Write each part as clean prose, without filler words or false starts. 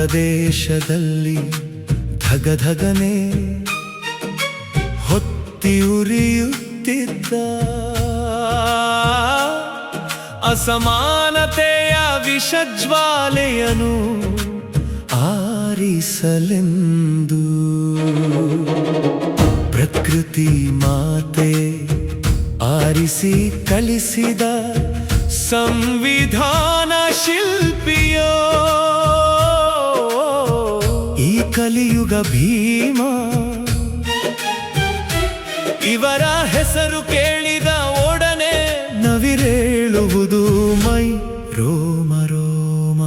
ಪ್ರದೇಶದಲ್ಲಿ ಧಗಧಗನೆ ಹೊತ್ತಿ ಉರಿಯುತ್ತಿದ್ದ ಅಸಮಾನತೆಯ ವಿಷಜ್ವಾಲೆಯನು ಆರಿಸಲೆಂದು ಪ್ರಕೃತಿ ಮಾತೆ ಆರಿಸಿ ಕಲಿಸಿದ ಸಂವಿಧಾನ ಶಿಲ್ಪಿಯೋ ಈ ಕಲಿಯುಗ ಭೀಮ. ಇವರ ಹೆಸರು ಕೇಳಿದ ಒಡನೆ ನವಿರೇಳುವುದು ಮೈ ರೋಮ ರೋಮ.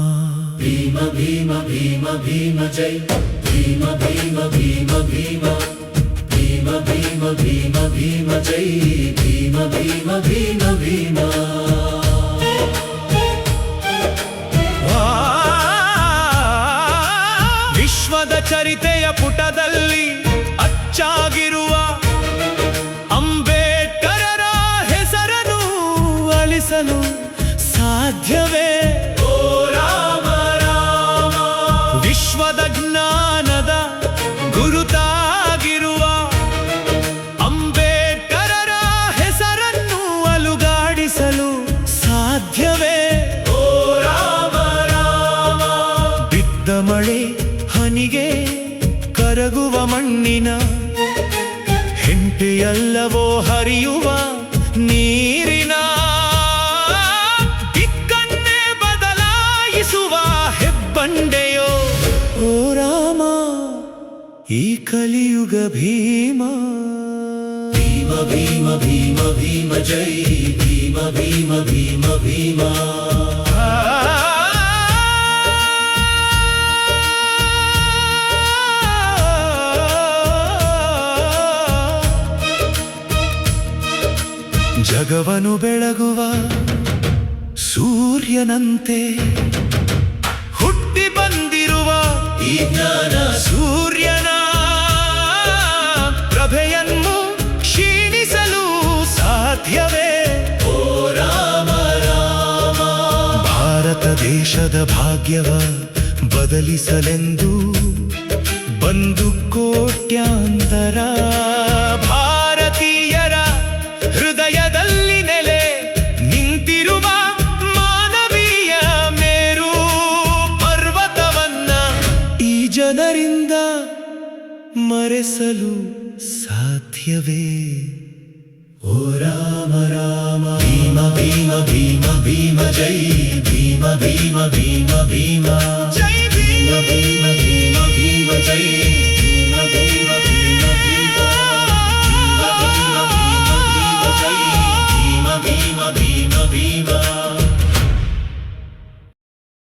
ಭೀಮ ಭೀಮ ಭೀಮ ಭೀಮ ಜೈ ಭೀಮ ಭೀಮ ಭೀಮ ಭೀಮ ಭೀಮ ಭೀಮ ಭೀಮ ಭೀಮ ಜೈ ಭೀಮ ಭೀಮ ಭೀಮ ಭೀಮ. ವಿಶ್ವದ ಚರಿತೆಯ ಪುಟದಲ್ಲಿ ಅಚ್ಚಾಗಿರುವ ಅಂಬೇಡ್ಕರರ ಹೆಸರನ್ನು ಅಳಿಸಲು ಸಾಧ್ಯವೇ? ಓ ರಾಮ ರಾಮ. ವಿಶ್ವದ ಜ್ಞಾನದ ಗುರುತಾಗಿರುವ ಅಂಬೇಡ್ಕರರ ಹೆಸರನ್ನು ಅಲುಗಾಡಿಸಲು ಸಾಧ್ಯವೇ? ಓ ರಾಮ ರಾಮ. ಬಿದ್ದ ಮಳೆ ಹನಿಗೆ ಕರಗುವ ಮಣ್ಣಿನ ಹೆಂಟೆಯಲ್ಲವೋ ಹರಿಯುವ ನೀರಿನ ದಿಕ್ಕನ್ನೇ ಬದಲಾಯಿಸುವ ಹೆಬ್ಬಂಡೆಯೋ ಓ ರಾಮ ಈ ಕಲಿಯುಗ ಭೀಮ. ಭೀಮ ಭೀಮ ಭೀಮ ಭೀಮ ಜೈ ಭೀಮ ಭೀಮ ಭೀಮ ಭೀಮ. ಜಗವನು ಬೆಳಗುವ ಸೂರ್ಯನಂತೆ ಹುಟ್ಟಿ ಬಂದಿರುವ ಈ ಜ್ಞಾನ ಸೂರ್ಯನ ಪ್ರಭೆಯನ್ನು ಕ್ಷೀಣಿಸಲು ಸಾಧ್ಯವೇ? ಓ ರಾಮ ರಾಮ. ಭಾರತ ದೇಶದ ಭಾಗ್ಯವ ಬದಲಿಸಲೆಂದು ಬಂದು ಕೋಟ್ಯಾಂತರ ಭಾರತೀಯರ ಹೃದಯದಲ್ಲಿ ನೆಲೆ ನಿಂತಿರುವ ಮಾನವೀಯ ಮೇರು ಪರ್ವತವನ್ನ ಈ ಜನರಿಂದ ಮರೆಸಲು ಸಾಧ್ಯವೇ? ಓ ರಾಮ ರಾಮ. ಭೀಮ ಭೀಮ ಭೀಮ ಭೀಮ ಜೈ ಭೀಮ ಭೀಮ ಭೀಮ ಭೀಮ. ಜೈ ಭೀಮ ಭೀಮ ಭೀಮ ಭೀಮ ಜೈ ಭೀಮ ಭೀಮ